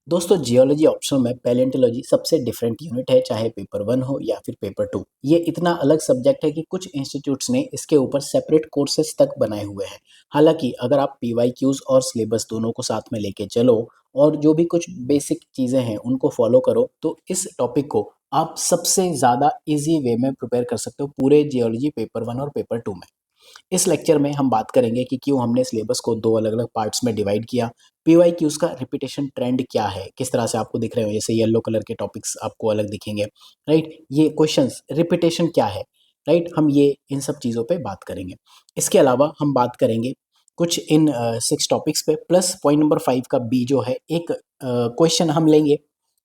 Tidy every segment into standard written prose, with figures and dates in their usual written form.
दोस्तों geology optional में palaeontology सबसे डिफरेंट यूनिट है, चाहे पेपर 1 हो या फिर पेपर 2। ये इतना अलग सब्जेक्ट है कि कुछ इंस्टीट्यूट्स ने इसके ऊपर सेपरेट कोर्सेज तक बनाए हुए हैं। हालांकि अगर आप पीवाईक्यूज और सिलेबस दोनों को साथ में लेके चलो और जो भी कुछ बेसिक चीज़ें हैं उनको फॉलो करो तो इस टॉपिक को आप सबसे ज़्यादा इजी वे में प्रिपेयर कर सकते हो पूरे जियोलॉजी पेपर 1 और पेपर 2 में। इस लेक्चर में हम बात करेंगे कि क्यों हमने सिलेबस को दो अलग अलग पार्ट्स में डिवाइड किया, पीवाईक्यूज का रिपीटेशन ट्रेंड क्या है, किस तरह से आपको दिख रहे हो, जैसे येलो कलर के टॉपिक्स आपको अलग दिखेंगे, राइट। ये क्वेश्चंस रिपीटेशन क्या है, राइट, हम ये इन सब चीज़ों पे बात करेंगे। इसके अलावा हम बात करेंगे कुछ इन 6 टॉपिक्स पे, प्लस पॉइंट नंबर 5 का बी जो है एक क्वेश्चन हम लेंगे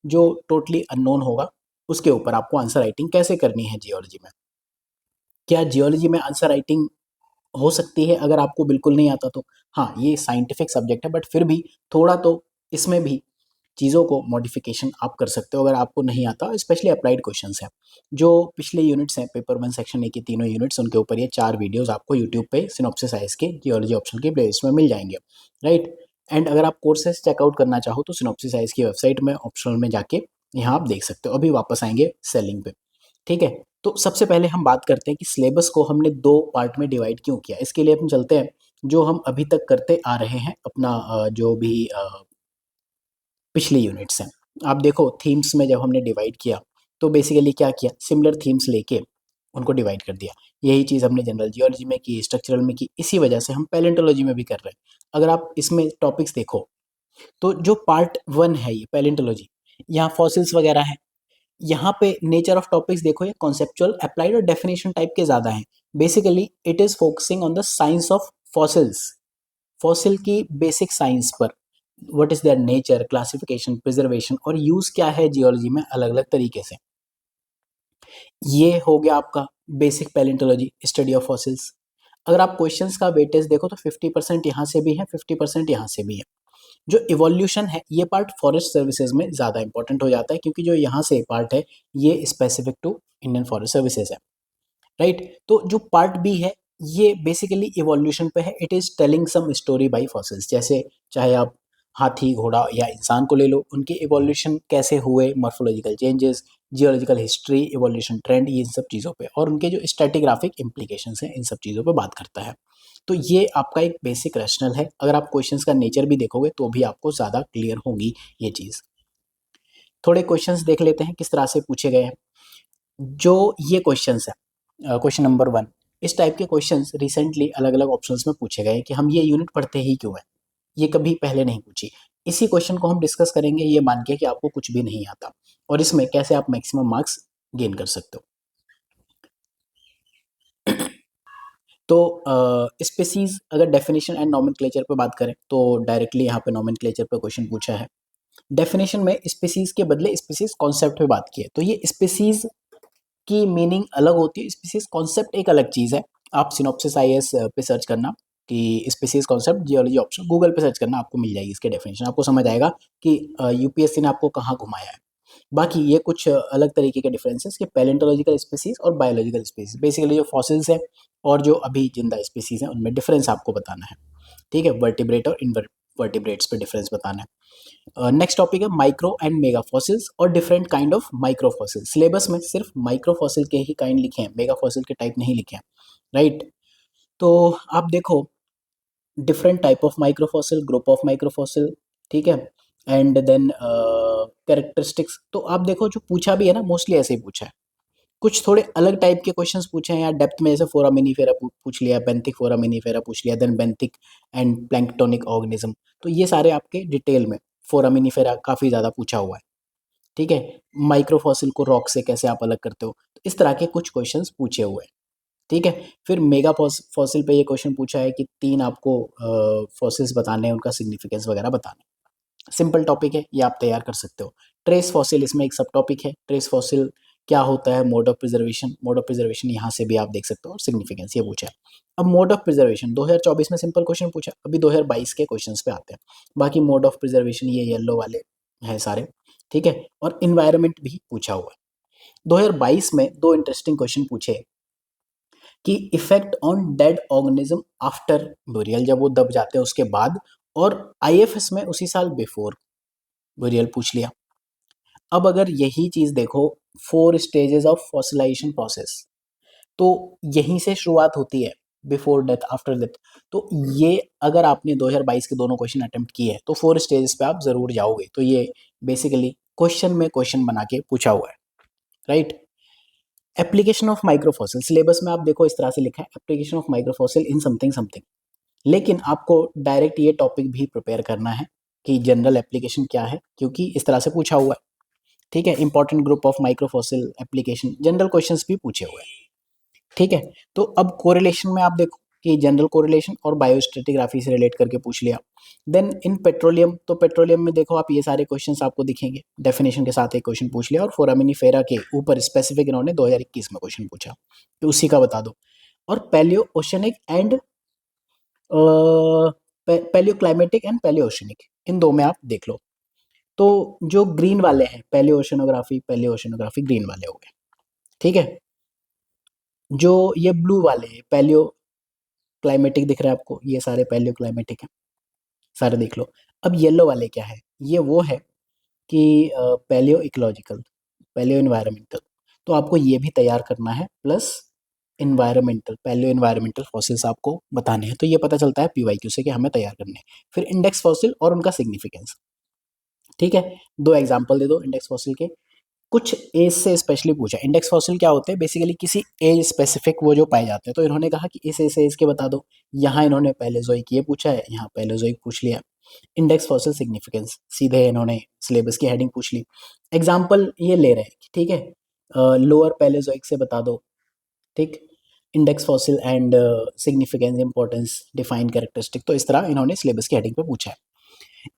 जो टोटली अननोन होगा, उसके ऊपर आपको आंसर राइटिंग कैसे करनी है जियोलॉजी में। क्या जियोलॉजी में आंसर राइटिंग हो सकती है अगर आपको बिल्कुल नहीं आता तो? हाँ, ये साइंटिफिक सब्जेक्ट है बट फिर भी थोड़ा तो इसमें भी चीज़ों को मॉडिफिकेशन आप कर सकते हो अगर आपको नहीं आता, स्पेशली अप्लाइड क्वेश्चंस हैं। जो पिछले यूनिट्स हैं पेपर 1 सेक्शन ए की तीनों यूनिट्स, उनके ऊपर ये 4 वीडियोज़ आपको यूट्यूब पे सिनॉप्सिस आईएएस के जियोलॉजी ऑप्शन की प्लेलिस्ट में मिल जाएँगे, राइट। एंड अगर आप कोर्सेज़ चेकआउट करना चाहो तो सिनॉप्सिस आईएएस की वेबसाइट में ऑप्शनल में जाके यहाँ आप देख सकते हो। अभी वापस आएँगे सेलिंग पे, ठीक है। तो सबसे पहले हम बात करते हैं कि सिलेबस को हमने 2 पार्ट में डिवाइड क्यों किया। इसके लिए हम चलते हैं जो हम अभी तक करते आ रहे हैं अपना जो भी पिछली यूनिट्स हैं। आप देखो थीम्स में जब हमने डिवाइड किया तो बेसिकली क्या किया, सिमिलर थीम्स लेके उनको डिवाइड कर दिया। यही चीज़ हमने जनरल जियोलॉजी में की, स्ट्रक्चरल में की, इसी वजह से हम पैलेंटोलॉजी में भी कर रहे हैं। अगर आप इसमें टॉपिक्स देखो तो जो पार्ट 1 है ये पैलेंटोलॉजी, यहाँ फॉसिल्स वगैरह हैं। यहाँ पे नेचर ऑफ टॉपिक्स देखो, ये कॉन्सेप्चुअल, अप्लाइड और डेफिनेशन टाइप के ज़्यादा हैं। Basically it is focusing on the science of fossils, fossil की बेसिक साइंस पर। What is their nature, classification, preservation और यूज़ क्या है जियोलॉजी में अलग अलग तरीके से। ये हो गया आपका basic palaeontology, study of fossils. अगर आप क्वेश्चंस का वेटेज देखो तो 50% यहाँ से भी है, 50% यहाँ से भी है। जो इवोल्यूशन है ये पार्ट फॉरेस्ट सर्विसेज में ज़्यादा इंपॉर्टेंट हो जाता है, क्योंकि जो यहाँ से पार्ट है ये specific to Indian forest services है, राइट। तो जो पार्ट बी है ये बेसिकली इवोल्यूशन पे है। It is telling some story by fossils, जैसे चाहे आप हाथी, घोड़ा या इंसान को ले लो, उनके इवोल्यूशन कैसे हुए, morphological changes, geological history, evolution trend, ये इन सब चीज़ों पे, और उनके जो स्ट्रेटिग्राफिक इम्प्लीकेशंस हैं इन सब चीज़ों पे बात करता है। तो ये आपका एक बेसिक रैशनल है। अगर आप क्वेश्चंस का नेचर भी देखोगे तो भी आपको ज़्यादा क्लियर होगी ये चीज़। थोड़े क्वेश्चंस देख लेते हैं किस तरह से पूछे गए हैं। जो ये क्वेश्चंस है क्वेश्चन नंबर 1, इस टाइप के क्वेश्चंस रिसेंटली अलग अलग ऑप्शंस में पूछे गए कि हम ये यूनिट पढ़ते ही क्यों है, ये कभी पहले नहीं पूछी। इसी क्वेश्चन को हम डिस्कस करेंगे ये मान के कि आपको कुछ भी नहीं आता और इसमें कैसे आप मैक्सिमम मार्क्स गेन कर सकते हो। तो स्पेसीज, अगर डेफिनेशन एंड नॉमेनक्लेचर पे बात करें तो डायरेक्टली यहाँ पे नॉमेनक्लेचर पे क्वेश्चन पूछा है। डेफिनेशन में स्पेसीज के बदले स्पेसीज कॉन्सेप्ट पे बात की है, तो ये स्पेसीज की मीनिंग अलग होती है, स्पीसीज कॉन्सेप्ट एक अलग चीज़ है। आप सिनॉप्सिस आईएएस पे सर्च करना कि species concept geology option, Google पे सर्च करना, आपको मिल जाएगी इसके डेफिनेशन, आपको समझ आएगा कि यूपीएससी ने आपको कहाँ घुमाया है। बाकी ये कुछ अलग तरीके के डिफरेंसेस कि पैलेंटोलॉजिकल स्पीसीज और बायोलॉजिकल स्पीसीज, बेसिकली जो फॉसिल्स है और जो अभी जिंदा स्पीसीज हैं उनमें डिफरेंस आपको बताना है, ठीक है। वर्टिब्रेट और इनवर्टिब्रेट्स पे डिफरेंस बताना है। नेक्स्ट टॉपिक है माइक्रो एंड मेगा फॉसिल्स और different kind of micro fossil. Syllabus में सिर्फ माइक्रो फॉसिल के ही काइंड लिखे हैं, मेगा फॉसिल के टाइप नहीं लिखे हैं, राइट। तो आप देखो different type of micro fossil, group of micro fossil, ठीक है। एंड देन कैरेक्टरिस्टिक्स, तो आप देखो जो पूछा भी है ना मोस्टली ऐसे ही पूछा है। कुछ थोड़े अलग टाइप के क्वेश्चंस पूछे हैं या डेप्थ में, जैसे फोरामिनीफेरा पूछ लिया, बेंथिक फोरामिनीफेरा पूछ लिया, then benthic and planktonic organism, तो ये सारे आपके डिटेल में फोरामिनीफेरा काफ़ी ज़्यादा पूछा हुआ है, ठीक है। माइक्रोफॉसिल को रॉक से कैसे आप अलग करते हो, तो इस तरह के कुछ क्वेश्चंस पूछे हुए हैं, ठीक है। फिर मेगा फॉसिल पे ये क्वेश्चन पूछा है कि 3 आपको फॉसिल्स बताने हैं, उनका सिग्निफिकेंस वगैरह बताना है। सिंपल टॉपिक है, ये आप तैयार कर सकते हो। ट्रेस फॉसिल इसमें एक सब टॉपिक है। ट्रेस फॉसिल क्या होता है, mode of preservation, mode of preservation यहाँ से भी आप देख सकते हो, और सिग्निफिकेंस ये पूछा है। अब मोड ऑफ प्रिजर्वेशन 2024 में सिंपल क्वेश्चन पूछा, अभी 2022 के क्वेश्चंस पे आते हैं। बाकी मोड ऑफ प्रिजर्वेशन ये येलो वाले हैं सारे, ठीक है। और इन्वायरमेंट भी पूछा हुआ है। 2022 में 2 इंटरेस्टिंग क्वेश्चन पूछे कि effect on dead organism after burial, जब वो दब जाते हैं उसके बाद, और आईएफएस में उसी साल बिफोर। वो रियल पूछ लिया। अब अगर यही चीज़ देखो 4 स्टेजेस ऑफ फॉसिलाइजेशन प्रोसेस, तो यहीं से शुरुआत होती है, बिफोर डेथ, आफ्टर डेथ। तो ये अगर आपने 2022 के दोनों क्वेश्चन अटेम्प्ट किए हैं तो 4 स्टेजेस पे आप ज़रूर जाओगे। तो ये बेसिकली क्वेश्चन में क्वेश्चन बना के पूछा हुआ है, right. Application of microfossil, syllabus में आप देखो इस तरह से लिखा है, application of microfossil in something something. लेकिन आपको डायरेक्ट ये टॉपिक भी प्रिपेयर करना है कि जनरल एप्लीकेशन क्या है, क्योंकि इस तरह से पूछा हुआ है, ठीक है। Important group of microfossil application, general questions भी पूछे हुए हैं, ठीक है। तो अब कोरिलेशन में आप देखो कि जनरल कोरिलेशन और बायोस्ट्रेटिग्राफी से रिलेट करके पूछ लिया। देन इन पेट्रोलियम, तो पेट्रोलियम में देखो आप ये सारे क्वेश्चंस आपको दिखेंगे, डेफिनेशन के साथ एक क्वेश्चन पूछ लिया, और फोरामिनिफेरा के ऊपर स्पेसिफिक इन्होंने 2021 में क्वेश्चन पूछा, तो उसी का बता दो। और palaeo oceanic and palaeo climatic and palaeo oceanic, इन दो में आप देख लो। तो जो ग्रीन वाले हैं पैलियो ओशनोग्राफी ग्रीन वाले हो गए, ठीक है। जो ये ब्लू वाले हैं पैलियो क्लाइमेटिक दिख रहा है आपको, ये सारे पैलियो क्लाइमेटिक हैं, सारे देख लो। अब येलो वाले क्या है, ये वो है कि पैलियो इकोलॉजिकल, पैलियो इन्वायरमेंटल। तो आपको ये भी तैयार करना है, plus environmental, paleo environmental fossils आपको बताने हैं। तो ये पता चलता है पीवाईक्यू से कि हमें तैयार करने हैं। फिर इंडेक्स फॉसिल और उनका सिग्निफिकेंस, ठीक है। 2 एग्जाम्पल दे दो इंडेक्स फॉसिल के। कुछ एज से स्पेशली पूछा, इंडेक्स फॉसिल क्या होते हैं, बेसिकली किसी एज स्पेसिफिक वो जो पाए जाते हैं। तो इन्होंने कहा कि इस एज के बता दो। यहाँ इन्होंने पैलेजोइक ये पूछा है, यहाँ पैलेजोइक पूछ लिया। इंडेक्स फॉसिल सिग्निफिकेंस सीधे इन्होंने सिलेबस की हेडिंग पूछ ली। एग्जाम्पल ये ले रहे हैं, ठीक है। लोअर पैलेजोइक से बता दो, ठीक। Index fossil and significance importance define characteristic, तो इस तरह इन्होंने सिलेबस की हेडिंग पे पूछा है।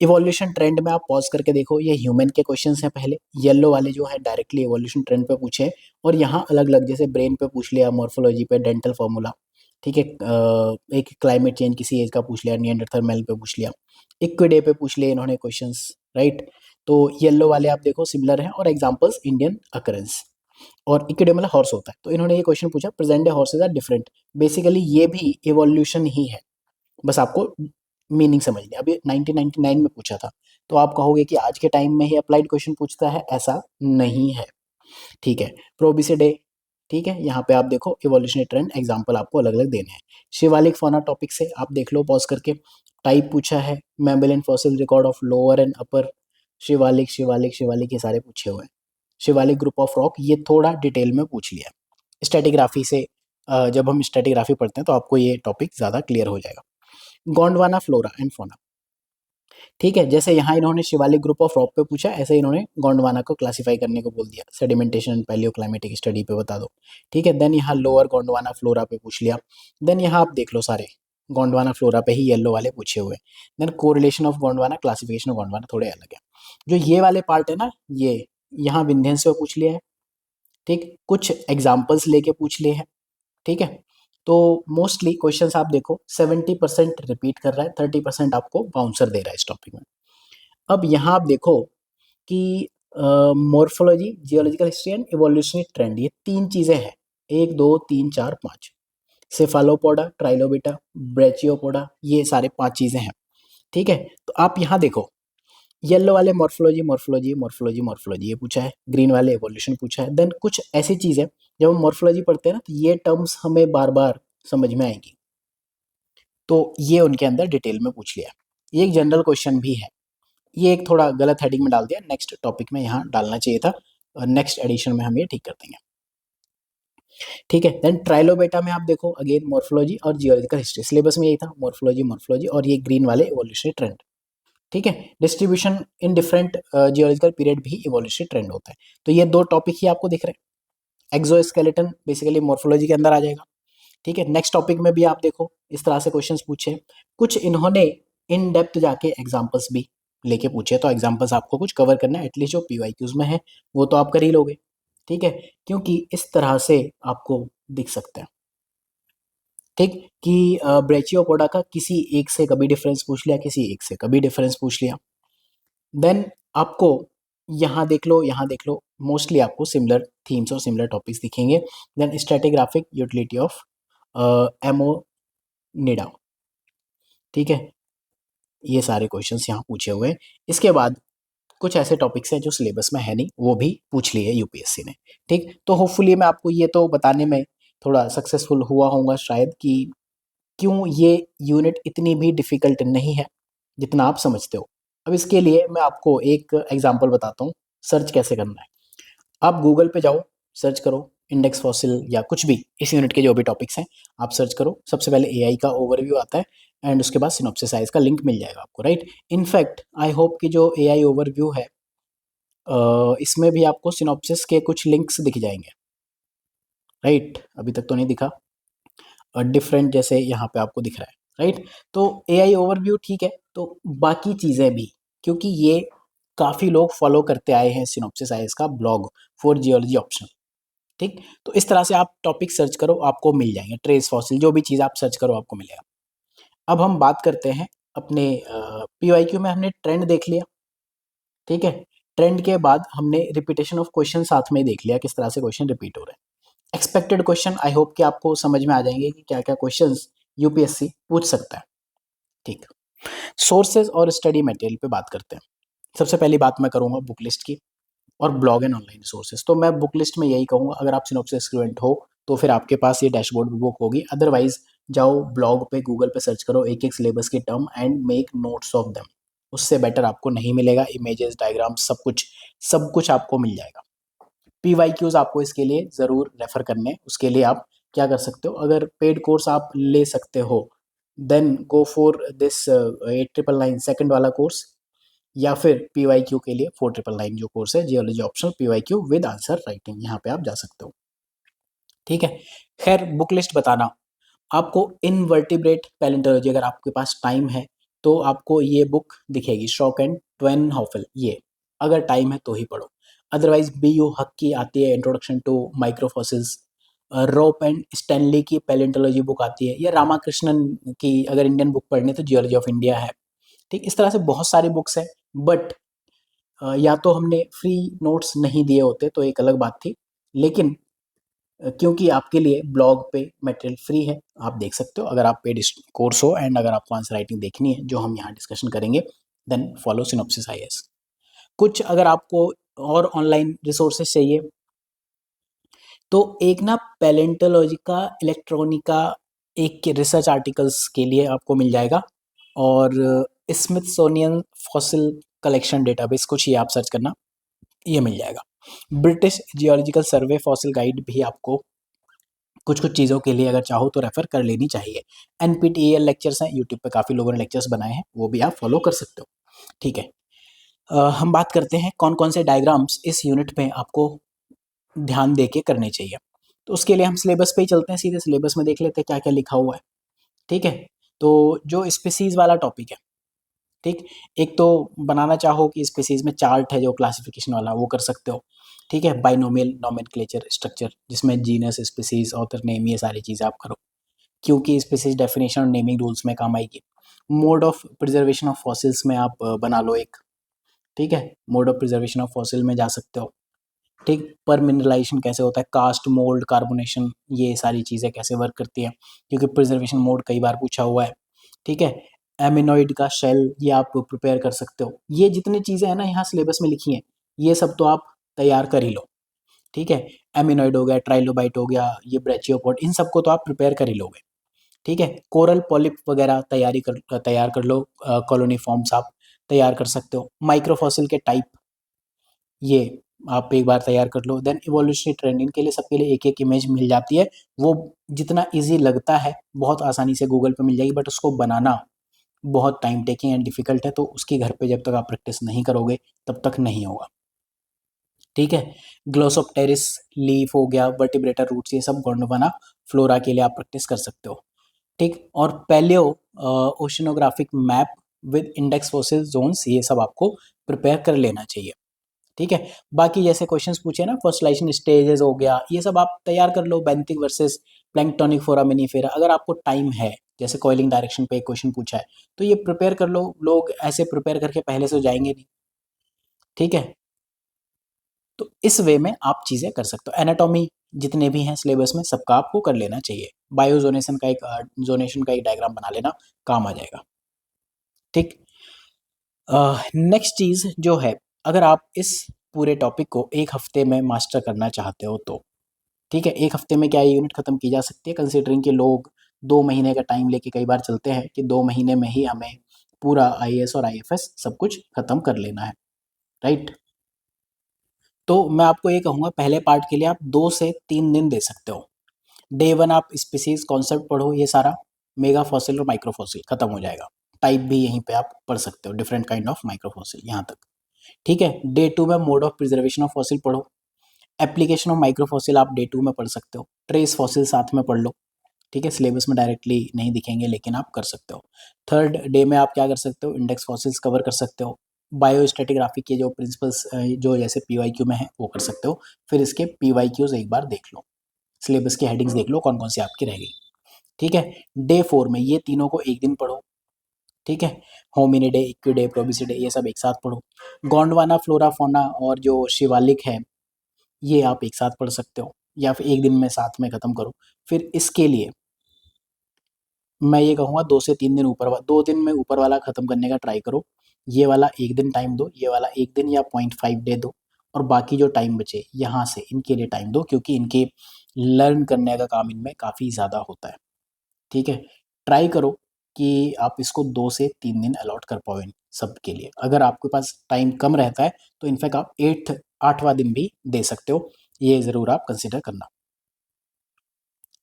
इवोल्यूशन ट्रेंड में आप पॉज करके देखो, ये ह्यूमन के क्वेश्चंस हैं पहले, येलो वाले जो है डायरेक्टली इवोल्यूशन ट्रेंड पे पूछे, और यहाँ अलग अलग जैसे ब्रेन पे पूछ लिया, मॉर्फोलॉजी पे, डेंटल फार्मूला, ठीक है। एक क्लाइमेट चेंज किसी एज का पूछ लिया, नियंडरथल मेल पे पूछ लिया, इक्विडे पे पूछ लिए इन्होंने क्वेश्चंस, राइट। तो येलो वाले आप देखो सिमिलर हैं, और एग्जाम्पल्स इंडियन अकरेंस, और इक्विडे मतलब हॉर्स होता है। तो इन्होंने ये क्वेश्चन पूछा, present day horses are different, basically ये भी इवोल्यूशन ही है, बस आपको मीनिंग समझनी है। अभी 1999 में पूछा था, तो आप कहोगे कि आज के टाइम में ही अप्लाइड क्वेश्चन पूछता है, ऐसा नहीं है, ठीक है। प्रोबिसिडे, ठीक है। यहाँ पे आप देखो इवोल्यूशनरी ट्रेंड, एग्जांपल आपको अलग अलग देने हैं। शिवालिक फौना टॉपिक से आप देख लो पॉज करके। टाइप पूछा है, mammalian fossil record of lower and upper, Siwalik Siwalik Siwalik, ये सारे पूछे हुए हैं। शिवालिक ग्रुप ऑफ रॉक, ये थोड़ा डिटेल में पूछ लिया। स्ट्रेटिग्राफी से जब हम स्ट्रेटिग्राफी पढ़ते हैं तो आपको ये टॉपिक ज़्यादा क्लियर हो जाएगा। गोंडवाना फ्लोरा एंड फोना, ठीक है। जैसे यहाँ इन्होंने शिवालिक ग्रुप ऑफ रॉक पे पूछा, ऐसे इन्होंने गोंडवाना को क्लासिफाई करने को बोल दिया, सेडिमेंटेशन पैलियो क्लाइमेटिक स्टडी पे बता दो, ठीक है। देन यहाँ लोअर गोंडवाना फ्लोरा पे पूछ लिया। देन यहाँ आप देख लो सारे गोंडवाना फ्लोरा पे ही येलो वाले पूछे हुए। Then correlation of Gondwana, classification of Gondwana थोड़े अलग है। जो ये वाले पार्ट है ना, ये यहाँ विंध्यन से पूछ लिया है, ठीक। कुछ एग्जाम्पल्स लेके पूछ लिए हैं, ठीक है। तो मोस्टली क्वेश्चंस आप देखो 70% रिपीट कर रहा है, 30% आपको बाउंसर दे रहा है इस टॉपिक में। अब यहाँ आप देखो कि morphology, geological history and evolutionary trend, ये 3 चीज़ें हैं, 1 2 3 4 5। सेफालोपोडा, ट्राइलोबिटा, ब्रेचियोपोडा, ये सारे 5 चीज़ें हैं, ठीक है। तो आप यहाँ देखो, येलो वाले मॉर्फोलॉजी मॉर्फोलॉजी मॉर्फोलॉजी मॉर्फोलॉजी ये पूछा है, ग्रीन वाले एवोल्यूशन पूछा है। देन कुछ ऐसी चीज़ें जब हम मॉर्फोलॉजी पढ़ते हैं ना, तो ये टर्म्स हमें बार बार समझ में आएंगी, तो ये उनके अंदर डिटेल में पूछ लिया। ये एक जनरल क्वेश्चन भी है, ये एक थोड़ा गलत हेडिंग में डाल दिया, नेक्स्ट टॉपिक में यहाँ डालना चाहिए था, और नेक्स्ट एडिशन में हम ये ठीक कर देंगे, ठीक है। देन ट्राइलोबेटा में आप देखो अगेन मॉर्फोलॉजी और जियोलॉजिकल हिस्ट्री, सिलेबस में यही था, मॉर्फोलॉजी मॉर्फोलॉजी, और ये ग्रीन वाले इवोल्यूशनरी ट्रेंड, ठीक है। Distribution in different geological period भी इवोल्यूशनरी ट्रेंड होता है। तो ये 2 टॉपिक ही आपको दिख रहे हैं। एक्सोस्केलेटन बेसिकली मॉर्फोलॉजी के अंदर आ जाएगा, ठीक है। नेक्स्ट टॉपिक में भी आप देखो इस तरह से क्वेश्चंस पूछे, कुछ इन्होंने इन डेप्थ जाके एग्जांपल्स भी लेके पूछे, तो एग्जांपल्स आपको कुछ कवर करना है, एटलीस्ट जो पीवाईक्यूज में है वो तो आप कर ही लोगे, ठीक है। क्योंकि इस तरह से आपको दिख सकता है, ठीक, कि ब्रेचियोपोडा का किसी एक से कभी डिफरेंस पूछ लिया, किसी एक से कभी डिफरेंस पूछ लिया। देन आपको यहाँ देख लो, यहाँ देख लो, मोस्टली आपको सिमिलर थीम्स और सिमिलर टॉपिक्स दिखेंगे। देन स्ट्रेटिग्राफिक यूटिलिटी ऑफ एमोनिडा, ठीक है। ये सारे क्वेश्चंस यहाँ पूछे हुए हैं। इसके बाद कुछ ऐसे टॉपिक्स हैं जो सिलेबस में है नहीं, वो भी पूछ लिए यूपीएससी ने। ठीक, तो होपफुली मैं आपको ये तो बताने में थोड़ा सक्सेसफुल हुआ होऊंगा शायद कि क्यों ये यूनिट इतनी भी डिफ़िकल्ट नहीं है जितना आप समझते हो। अब इसके लिए मैं आपको एक एग्ज़ाम्पल बताता हूँ, सर्च कैसे करना है। आप गूगल पे जाओ, सर्च करो इंडेक्स फॉसिल या कुछ भी इस यूनिट के जो भी टॉपिक्स हैं, आप सर्च करो। सबसे पहले एआई का ओवरव्यू आता है एंड उसके बाद सिनॉप्सिस का लिंक मिल जाएगा आपको, राइट। इनफैक्ट आई होप कि जो एआई ओवरव्यू है इसमें भी आपको सिनॉप्सिस के कुछ लिंक्स दिख जाएंगे, राइट। अभी तक तो नहीं दिखा, डिफरेंट जैसे यहाँ पे आपको दिख रहा है, राइट। तो एआई ओवरव्यू ठीक है, तो बाकी चीज़ें भी, क्योंकि ये काफ़ी लोग फॉलो करते आए हैं सिनॉप्सिस आईएएस का ब्लॉग फॉर जियोलॉजी ऑप्शन। ठीक, तो इस तरह से आप टॉपिक सर्च करो, आपको मिल जाएंगे। ट्रेस फॉसिल जो भी चीज़ आप सर्च करो आपको मिलेगा। अब हम बात करते हैं अपने पीवाईक्यू में हमने ट्रेंड देख लिया, ठीक है। ट्रेंड के बाद हमने रिपीटेशन ऑफ क्वेश्चन साथ में ही देख लिया, किस तरह से क्वेश्चन रिपीट हो रहे हैं। एक्सपेक्टेड क्वेश्चन आई होप कि आपको समझ में आ जाएंगे कि क्या क्या क्वेश्चंस यूपीएससी पूछ सकता है। ठीक, सोर्सेज और स्टडी मटेरियल पे बात करते हैं। सबसे पहली बात मैं करूंगा बुक लिस्ट की और ब्लॉग एंड ऑनलाइन सोर्सेज। तो मैं बुक लिस्ट में यही कहूँगा, अगर आप सिनॉप्सिस स्टूडेंट हो तो फिर आपके पास ये डैशबोर्ड बुक होगी। अदरवाइज जाओ ब्लॉग पे, गूगल पे सर्च करो एक एक सिलेबस की term and make notes of them. उससे बेटर आपको नहीं मिलेगा। इमेजेस, डायग्राम, सब कुछ आपको मिल जाएगा। पीवाईक्यूज आपको इसके लिए ज़रूर रेफर करने हैं। उसके लिए आप क्या कर सकते हो, अगर पेड कोर्स आप ले सकते हो then go for this 8999 second वाला कोर्स, या फिर पीवाईक्यू के लिए 4999 जो कोर्स है geology optional PYQ with answer writing, यहाँ पे आप जा सकते हो। ठीक है, खैर बुक लिस्ट बताना, आपको इनवर्टिब्रेट पैलेंटोलॉजी अगर आपके पास टाइम है तो आपको ये बुक दिखेगी, स्ट्रॉक एंड ट्वेन हॉफेल। ये अगर टाइम है तो ही पढ़ो। अदरवाइज बी यू हक की आती है introduction to microfossils, Raup and Stanley की पैलेंटोलॉजी बुक आती है, या रामाकृष्णन की अगर इंडियन बुक पढ़नी तो जियोलॉजी ऑफ इंडिया है। ठीक, इस तरह से बहुत सारी बुक्स हैं। बट या तो हमने फ्री नोट्स नहीं दिए होते तो एक अलग बात थी, लेकिन क्योंकि आपके लिए ब्लॉग पे मटेरियल फ्री है, आप देख सकते हो। अगर आप पेड कोर्स हो एंड अगर आपको आंसर राइटिंग देखनी है जो हम यहाँ डिस्कशन करेंगे, देन फॉलो सिनॉप्सिस आईएएस। कुछ अगर आपको और ऑनलाइन रिसोर्सेज चाहिए तो एक ना पैलेंटोलॉजी का इलेक्ट्रॉनिका एक रिसर्च आर्टिकल्स के लिए आपको मिल जाएगा, और स्मिथसोनियन फॉसिल कलेक्शन डेटाबेस, कुछ ही आप सर्च करना, ये मिल जाएगा। ब्रिटिश जियोलॉजिकल सर्वे फॉसिल गाइड भी आपको कुछ कुछ चीज़ों के लिए अगर चाहो तो रेफर कर लेनी चाहिए। एनपीटीईएल लेक्चर्स हैं, यूट्यूब पे काफ़ी लोगों ने लेक्चर्स बनाए हैं, वो भी आप फॉलो कर सकते हो। ठीक है, हम बात करते हैं कौन कौन से डायग्राम्स इस यूनिट में आपको ध्यान दे के करने चाहिए। तो उसके लिए हम सिलेबस पे ही चलते हैं, सीधे सिलेबस में देख लेते हैं क्या क्या लिखा हुआ है। ठीक है, तो जो स्पीसीज वाला टॉपिक है, ठीक, एक तो बनाना चाहो कि स्पीसीज में चार्ट है जो क्लासिफिकेशन वाला, वो कर सकते हो। ठीक है, बाइनोमियल नोमेनक्लेचर स्ट्रक्चर जिसमें जीनस, स्पीसीज, ऑथर नेम, ये सारी चीज़ें आप करो, क्योंकि स्पीसीज डेफिनेशन और नेमिंग रूल्स में काम आएगी। Mode of preservation of fossils में आप बना लो एक, ठीक है, mode of preservation of fossil में जा सकते हो। ठीक, पर मिनरलाइजेशन कैसे होता है, कास्ट, मोल्ड, कार्बोनेशन, ये सारी चीज़ें कैसे वर्क करती हैं, क्योंकि प्रिजर्वेशन मोड कई बार पूछा हुआ है। ठीक है, एमिनोइड का शेल, ये आप प्रिपेयर कर सकते हो। ये जितनी चीज़ें हैं ना यहाँ सिलेबस में लिखी हैं, ये सब तो आप तैयार कर ही लो। ठीक है, एमिनोइड हो गया, ट्राइलोबाइट हो गया, ये ब्रेचियोपोड, इन सबको तो आप प्रिपेयर कर ही लोगे। ठीक है, कोरल पॉलिप वगैरह तैयार कर लो, कॉलोनी फॉर्म्स आप तैयार कर सकते हो। माइक्रोफॉसिल के टाइप, ये आप एक बार तैयार कर लो। देन इवोल्यूशनरी ट्रेंड, इनके लिए सबके लिए एक एक इमेज मिल जाती है। वो जितना ईजी लगता है बहुत आसानी से गूगल पे मिल जाएगी, बट उसको बनाना बहुत टाइम टेकिंग एंड डिफिकल्ट है, तो उसकी घर पे जब तक आप प्रैक्टिस नहीं करोगे तब तक नहीं होगा। ठीक है, ग्लोसोप्टेरिस लीफ हो गया, वर्टिब्रेटर रूट्स, ये सब गोंडवाना फ्लोरा के लिए आप प्रैक्टिस कर सकते हो। ठीक, और paleo oceanographic map with index fossil zones, ये सब आपको प्रिपेयर कर लेना चाहिए। ठीक है, बाकी जैसे क्वेश्चंस पूछे ना, फॉसिलाइजेशन स्टेजेस हो गया, ये सब आप तैयार कर लो। बेंथिक वर्सेस प्लैंक्टोनिक फोरामिनीफेरा, अगर आपको टाइम है, जैसे कॉइलिंग डायरेक्शन पे एक क्वेश्चन पूछा है तो ये प्रिपेयर कर लो। लोग ऐसे प्रिपेयर करके पहले से जाएंगे नहीं। ठीक है, तो इस वे में आप चीज़ें कर सकते हो। एनाटॉमी जितने भी हैं सिलेबस में सबका आपको कर लेना चाहिए। बायोजोनेशन का एक जोनेशन का एक डायग्राम बना लेना, काम आ जाएगा। ठीक, नेक्स्ट चीज़ जो है अगर आप इस पूरे टॉपिक को एक हफ्ते में मास्टर करना चाहते हो तो ठीक है, एक हफ्ते में क्या ये यूनिट खत्म की जा सकती है, कंसिडरिंग कि लोग 2 महीने का टाइम लेके कई बार चलते हैं कि 2 महीने में ही हमें पूरा आईएएस और आईएफएस सब कुछ खत्म कर लेना है, राइट। तो मैं आपको ये कहूँगा पहले पार्ट के लिए आप 2 से 3 दिन दे सकते हो। डे 1 आप स्पीसीज कॉन्सेप्ट पढ़ो, ये सारा मेगा फॉसिल और माइक्रो फॉसिल खत्म हो जाएगा। टाइप भी यहीं पे आप पढ़ सकते हो, different kind of micro fossil यहाँ तक, ठीक है। डे 2 में mode of preservation of fossil पढ़ो। एप्लीकेशन ऑफ माइक्रो फॉसिल आप डे 2 में पढ़ सकते हो। ट्रेस फॉसिल साथ में पढ़ लो, ठीक है। सिलेबस में डायरेक्टली नहीं दिखेंगे लेकिन आप कर सकते हो। थर्ड डे में आप क्या कर सकते हो, इंडेक्स फॉसिल्स कवर कर सकते हो। बायोस्टैटिग्राफी के जो प्रिंसिपल्स जो जैसे पीवाईक्यू में है वो कर सकते हो। फिर इसके पीवाईक्यूज एक बार देख लो, सिलेबस की हेडिंग्स देख लो कौन कौन सी आपकी रह गई, ठीक है। डे 4 में ये तीनों को एक दिन पढ़ो, ठीक है। होमिनिडे, इक्विडे, प्रोबिसिडे ये सब एक साथ पढ़ो। गोंडवाना, फ्लोरा, फौना और जो शिवालिक है ये आप एक साथ पढ़ सकते हो या फिर एक दिन में साथ में खत्म करो। फिर इसके लिए मैं ये कहूँगा 2 से 3 दिन ऊपर 2 दिन में ऊपर वाला खत्म करने का ट्राई करो। ये वाला एक दिन टाइम दो, ये वाला एक दिन या 0.5 डे दो, और बाकी जो टाइम बचे यहाँ से इनके लिए टाइम दो, क्योंकि इनके लर्न करने का काम इनमें काफ़ी ज़्यादा होता है, ठीक है। ट्राई करो कि आप इसको 2 से 3 दिन अलॉट कर पाओ इन सब के लिए। अगर आपके पास टाइम कम रहता है तो इनफैक्ट आप 8वां दिन भी दे सकते हो, ये ज़रूर आप कंसिडर करना,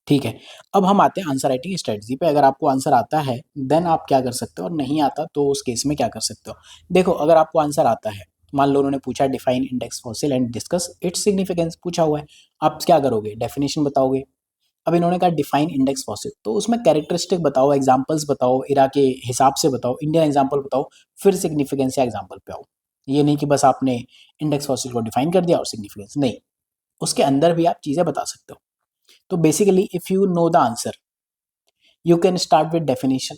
ठीक है। अब हम आते हैं आंसर राइटिंग स्ट्रेटजी पे। अगर आपको आंसर आता है देन आप क्या कर सकते हो, और नहीं आता तो उस केस में क्या कर सकते हो। देखो, अगर आपको आंसर आता है, मान लो उन्होंने पूछा define index fossil and discuss its significance पूछा हुआ है, आप क्या करोगे, डेफिनेशन बताओगे। अब इन्होंने कहा डिफाइन इंडेक्स फॉसिल, तो उसमें कैरेक्टरिस्टिक बताओ, एग्जांपल्स बताओ, इरा के हिसाब से बताओ, इंडियन एग्जांपल बताओ, फिर सिग्निफिकेंस या एग्जांपल पे आओ। ये नहीं कि बस आपने इंडेक्स फॉसिल को डिफाइन कर दिया और सिग्निफिकेंस नहीं, उसके अंदर भी आप चीज़ें बता सकते हो। तो basically if you know the answer you can start with definition,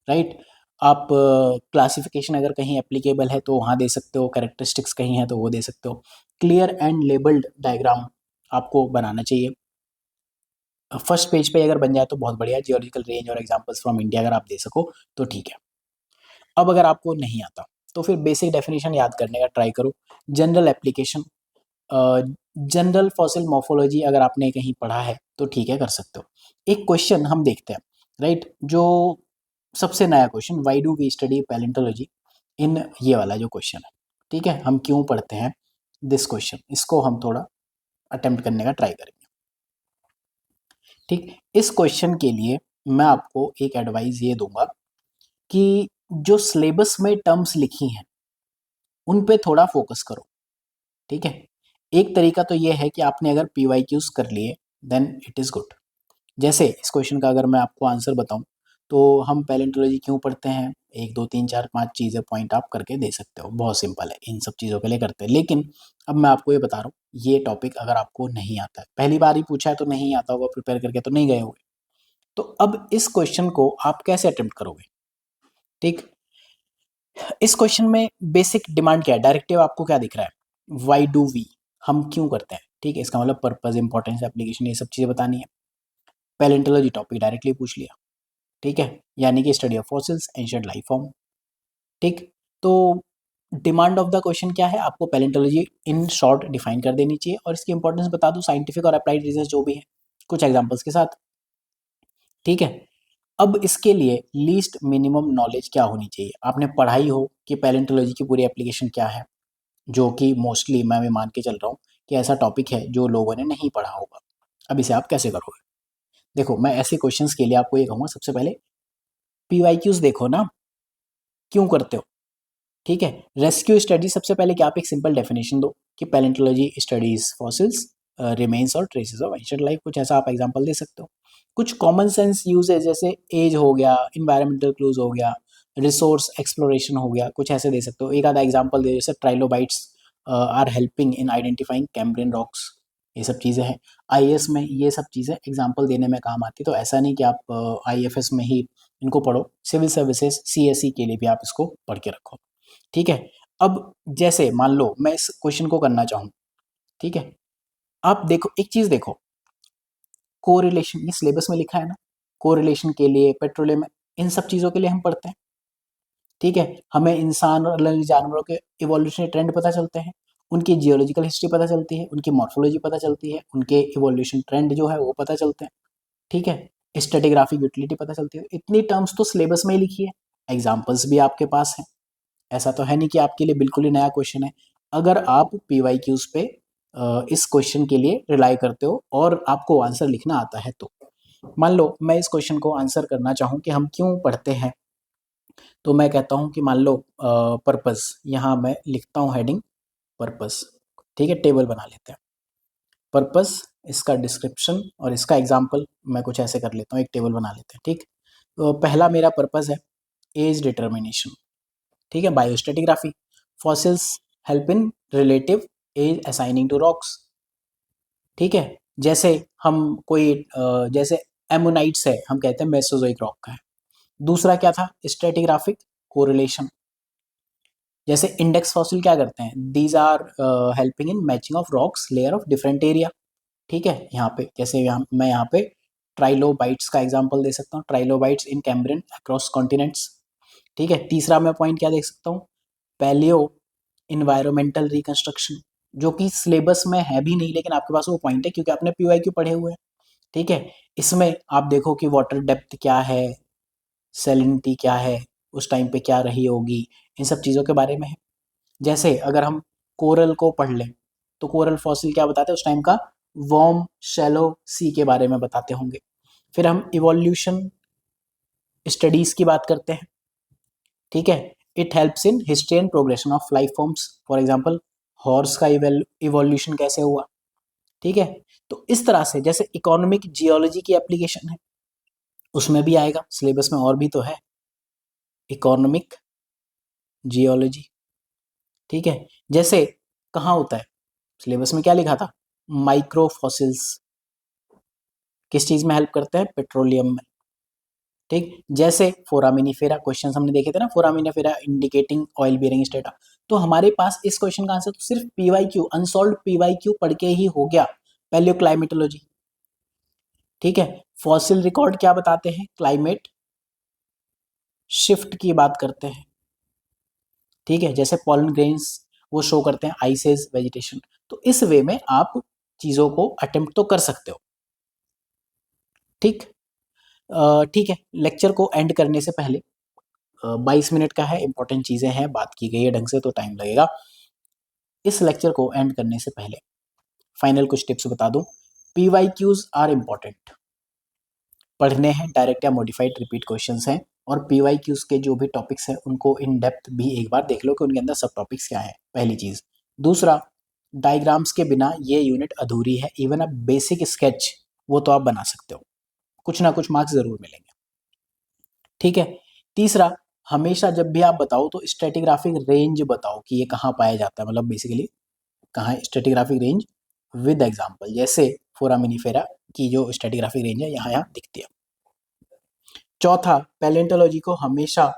right. आप क्लासिफिकेशन अगर कहीं एप्लीकेबल है तो वहाँ दे सकते हो, कैरेक्टरिस्टिक्स कहीं है तो वो दे सकते हो। क्लियर एंड लेबल्ड डायग्राम आपको बनाना चाहिए। फर्स्ट पेज पे अगर बन जाए तो बहुत बढ़िया, जियोलॉजिकल रेंज और एग्जांपल्स फ्रॉम इंडिया अगर आप दे सको तो ठीक है। अब अगर आपको नहीं आता तो फिर बेसिक डेफिनेशन याद करने का ट्राई करो। General application, general fossil morphology अगर आपने कहीं पढ़ा है तो ठीक है, कर सकते हो। एक क्वेश्चन हम देखते हैं, राइट, जो सबसे नया question, why do we study palaeontology in, ये वाला जो क्वेश्चन है, ठीक है, हम क्यों पढ़ते हैं दिस क्वेश्चन, इसको हम थोड़ा अटेम्प्ट करने का ट्राई करेंगे, ठीक। इस क्वेश्चन के लिए मैं आपको एक एडवाइस ये दूंगा कि जो सिलेबस में टर्म्स लिखी हैं उन पे थोड़ा फोकस करो, ठीक है। एक तरीका तो ये है कि आपने अगर पीवाईक्यूज कर लिए देन इट इज़ गुड। जैसे इस क्वेश्चन का अगर मैं आपको आंसर बताऊं तो हम पैलेंटोलॉजी क्यों पढ़ते हैं, 1 2 3 4 5 चीज़ें पॉइंट आप करके दे सकते हो, बहुत सिंपल है, इन सब चीज़ों के लिए करते हैं। लेकिन अब मैं आपको ये बता रहा हूँ, ये टॉपिक अगर आपको नहीं आता है, पहली बार ही पूछा है तो नहीं आता होगा, प्रिपेयर करके तो नहीं गए होंगे, तो अब इस क्वेश्चन को आप कैसे अटेम्प्ट करोगे, ठीक। इस क्वेश्चन में बेसिक डिमांड क्या है, डायरेक्टिव आपको क्या दिख रहा है, वाई डू वी, हम क्यों करते हैं, ठीक है। इसका मतलब पर्पज, इंपॉर्टेंस, एप्लीकेशन, ये सब चीज़ें बतानी है। पैलेंटोलॉजी टॉपिक डायरेक्टली पूछ लिया, ठीक है, यानी कि study of fossils, ancient life form, ठीक। तो डिमांड ऑफ द क्वेश्चन क्या है, आपको पैलेंटोलॉजी इन शॉर्ट डिफाइन कर देनी चाहिए और इसकी इंपॉर्टेंस बता दो, साइंटिफिक और अप्लाइड रीजन जो भी है, कुछ एग्जांपल्स के साथ, ठीक है। अब इसके लिए लीस्ट मिनिमम नॉलेज क्या होनी चाहिए, आपने पढ़ाई हो कि पैलेंटोलॉजी की पूरी एप्लीकेशन क्या है, जो कि मोस्टली मैं भी मान के चल रहा हूँ कि ऐसा टॉपिक है जो लोगों ने नहीं पढ़ा होगा। अब इसे आप कैसे करोगे, देखो मैं ऐसे क्वेश्चंस के लिए आपको ये कहूँगा, सबसे पहले पीवाईक्यूज देखो ना, क्यों करते हो, ठीक है। रेस्क्यू स्टडी, सबसे पहले कि आप एक सिंपल डेफिनेशन दो कि पैलेंटोलॉजी स्टडीज फॉसिल्स, रिमेन्स और ट्रेसेस ऑफ एंशिएंट लाइफ, कुछ ऐसा आप एग्जांपल दे सकते हो। कुछ कॉमन सेंस यूज है, जैसे एज हो गया, इन्वायरमेंटल क्लूज हो गया, रिसोर्स एक्सप्लोरेशन हो गया, कुछ ऐसे दे सकते हो। एक आधा एग्जांपल दे, जैसे trilobites are helping in identifying Cambrian rocks, ये सब चीज़ें हैं। आईएएस में ये सब चीज़ें एग्जांपल देने में काम आती है, तो ऐसा नहीं कि आप आईएफएस में ही इनको पढ़ो, सिविल सर्विसेज सीएसई के लिए भी आप इसको पढ़ के रखो, ठीक है। अब जैसे मान लो मैं इस क्वेश्चन को करना चाहूँ, ठीक है, आप देखो एक चीज देखो, कोरिलेशन, ये सिलेबस में लिखा है ना, कोरिलेशन के लिए, पेट्रोलियम, इन सब चीजों के लिए हम पढ़ते हैं, ठीक है, हमें इंसान और अलग जानवरों के इवोल्यूशनरी ट्रेंड पता चलते हैं, उनकी जियोलॉजिकल हिस्ट्री पता चलती है, उनकी मॉर्फोलॉजी पता चलती है, उनके इवोल्यूशन ट्रेंड जो है वो पता चलते हैं। ठीक है, स्ट्रेटिग्राफिक यूटिलिटी पता चलती है। इतनी टर्म्स तो सिलेबस में ही लिखी है, एग्जाम्पल्स भी आपके पास हैं। ऐसा तो है नहीं कि आपके लिए बिल्कुल ही नया क्वेश्चन है। अगर आप पीवाईक्यूज पे इस क्वेश्चन के लिए रिलाई करते हो और आपको आंसर लिखना आता है तो मान लो मैं इस क्वेश्चन को आंसर करना चाहूँ कि हम क्यों पढ़ते हैं, तो मैं कहता हूँ कि मान लो पर्पस, यहाँ मैं लिखता हूँ हेडिंग पर्पस। ठीक है, टेबल बना लेते हैं पर्पस, इसका डिस्क्रिप्शन और इसका एग्जाम्पल मैं कुछ ऐसे कर लेता हूँ, एक टेबल बना लेते हैं। ठीक, तो पहला मेरा पर्पस है एज डिटर्मिनेशन। ठीक है, biostratigraphy, fossils help in relative age assigning to rocks. ठीक है, जैसे हम कोई जैसे एमोनाइट्स है, हम कहते हैं मेसोजोइक रॉक का है। दूसरा क्या था, स्ट्रेटिग्राफिक कोरिलेशन। जैसे इंडेक्स फॉसिल क्या करते हैं, these are helping in matching of rocks layer of different area. ठीक है, यहाँ पे जैसे मैं यहाँ पे ट्राइलोबाइट्स का एग्जांपल दे सकता हूँ, ट्राइलोबाइट्स इन कैम्ब्रियन अक्रॉस कॉन्टिनेंट्स। ठीक है, तीसरा मैं पॉइंट क्या देख सकता हूँ, पैलियो इन्वायरमेंटल रिकंस्ट्रक्शन, जो कि सिलेबस में है भी नहीं लेकिन आपके पास वो पॉइंट है क्योंकि आपने पीवाईक्यू पढ़े हुए हैं। ठीक है, इसमें आप देखो कि वाटर डेप्थ क्या है, सैलिनिटी क्या है, उस टाइम पे क्या रही होगी, इन सब चीज़ों के बारे में है। जैसे अगर हम कोरल को पढ़ लें तो कोरल फॉसिल क्या बताते हैं उस टाइम का, वार्म शैलो सी के बारे में बताते होंगे। फिर हम इवोल्यूशन स्टडीज की बात करते हैं। ठीक है, it helps in history and progression of life forms, for example horse का इवोल्यूशन कैसे हुआ। ठीक है, तो इस तरह से जैसे इकोनॉमिक जियोलॉजी की एप्लीकेशन है उसमें भी आएगा, सिलेबस में और भी तो है इकोनॉमिक जियोलॉजी। ठीक है, जैसे कहाँ होता है, सिलेबस में क्या लिखा था, माइक्रो फॉसिल्स किस चीज में हेल्प करते हैं, पेट्रोलियम में। ठीक, जैसे फोरामिनिफेरा क्वेश्चन हमने देखे थे ना, foraminifera indicating oil bearing strata. तो हमारे पास इस क्वेश्चन का आंसर तो सिर्फ पीवाईक्यू, अनसॉल्व्ड पीवाईक्यू पढ़ के ही हो गया, पैलियोक्लाइमेटोलॉजी। ठीक है, फॉसिल रिकॉर्ड क्या बताते हैं, क्लाइमेट शिफ्ट की बात करते हैं। ठीक है, जैसे पॉलन ग्रेन्स वो शो करते हैं आइसेज वेजिटेशन। तो इस वे में आप चीजों को अटेम्प्ट तो कर सकते हो। ठीक, ठीक है, लेक्चर को एंड करने से पहले 22 मिनट का है, इंपॉर्टेंट चीजें हैं, बात की गई है ढंग से तो टाइम लगेगा। इस लेक्चर को एंड करने से पहले फाइनल कुछ टिप्स बता दूं। पीवाईक्यूज आर इंपॉर्टेंट, पढ़ने हैं, डायरेक्ट या मॉडिफाइड रिपीट क्वेश्चंस हैं, और पीवाईक्यूज के जो भी टॉपिक्स हैं उनको इन डेप्थ भी एक बार देख लो कि उनके अंदर सब टॉपिक्स क्या है, पहली चीज। दूसरा, डायग्राम्स के बिना ये यूनिट अधूरी है, इवन अ बेसिक स्केच वो तो आप बना सकते हो, कुछ ना कुछ मार्क्स जरूर मिलेंगे। ठीक है, तीसरा, हमेशा जब भी आप बताओ तो स्ट्रेटिग्राफिक रेंज बताओ कि ये कहाँ पाया जाता है, मतलब बेसिकली कहाँ स्ट्रेटिग्राफिक रेंज विद एग्जांपल, जैसे फोरामिनिफेरा की जो स्ट्रेटिग्राफिक रेंज है यहाँ यहाँ दिखती है। चौथा, पैलेंटोलॉजी को हमेशा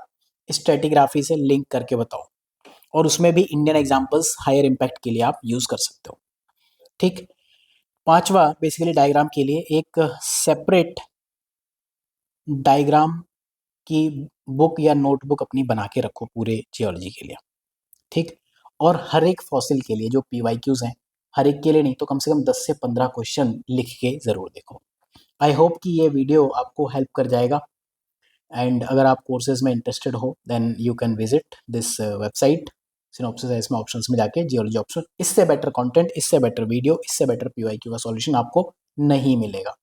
स्ट्रेटिग्राफी से लिंक करके बताओ, और उसमें भी इंडियन एग्जांपल्स हायर इम्पैक्ट के लिए आप यूज कर सकते हो। ठीक, पांचवा, बेसिकली डायग्राम के लिए एक सेपरेट डायग्राम की बुक या नोटबुक अपनी बना के रखो पूरे जियोलॉजी के लिए। ठीक, और हर एक फॉसिल के लिए जो पीवाईक्यूज हैं, हर एक के लिए नहीं तो कम से कम 10 से 15 क्वेश्चन लिख के जरूर देखो। आई होप कि ये वीडियो आपको हेल्प कर जाएगा, एंड अगर आप कोर्सेज में इंटरेस्टेड हो then you can visit this website Synopsis है, इसमें ऑप्शंस में जाके जियोलॉजी ऑप्शन, इससे बेटर कंटेंट, इससे बेटर वीडियो, इससे बेटर पीवाईक्यू का सॉल्यूशन आपको नहीं मिलेगा।